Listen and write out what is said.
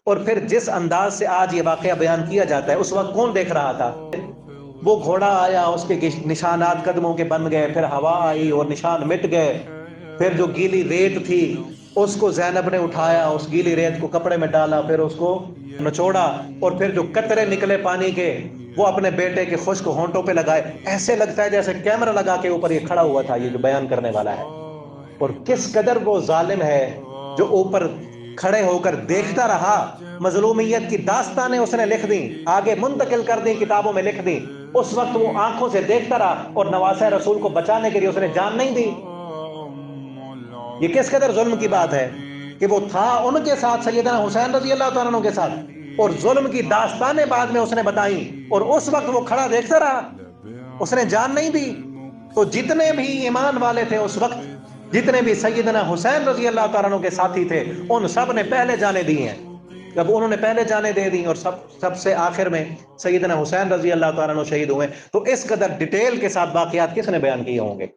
اور پھر جس انداز سے آج یہ واقعہ بیان کیا جاتا ہے، اس وقت کون دیکھ رہا تھا؟ وہ گھوڑا آیا، اس کے نشانات قدموں کے بن گئے، پھر ہوا آئی اور نشان مٹ گئے، پھر جو گیلی ریت تھی اس کو زینب نے اٹھایا، اس گیلی ریت کو کپڑے میں ڈالا، پھر اس کو نچوڑا، اور پھر جو قطرے نکلے پانی کے وہ اپنے بیٹے کے خشک ہونٹوں پہ لگائے۔ ایسے لگتا ہے جیسے کیمرہ لگا کے اوپر یہ کھڑا ہوا تھا، یہ جو بیان کرنے والا ہے۔ اور کس قدر وہ ظالم ہے جو اوپر کھڑے ہو کر دیکھتا رہا، مظلومیت کی داستانیں اس نے لکھ دیں، آگے منتقل کر دیں، کتابوں میں لکھ دیں۔ اس وقت وہ آنکھوں سے دیکھتا رہا اور نواسہ رسول کو بچانے کے لیے اس نے جان نہیں دی۔ یہ کس قدر ظلم کی بات ہے کہ وہ تھا ان کے ساتھ، سیدنا حسین رضی اللہ تعالیٰ عنہ کے ساتھ، اور ظلم کی داستانیں بعد میں اس نے بتائیں، اور اس وقت وہ کھڑا دیکھتا رہا، اس نے جان نہیں دی۔ تو جتنے بھی ایمان والے تھے اس وقت، جتنے بھی سیدنا حسین رضی اللہ تعالیٰ عنہ کے ساتھی تھے، ان سب نے پہلے جانے دی ہیں۔ جب انہوں نے پہلے جانے دے دی اور سب سے آخر میں سیدنا حسین رضی اللہ تعالیٰ عنہ شہید ہوئے، تو اس قدر ڈیٹیل کے ساتھ واقعات کس نے بیان کیے ہوں گے؟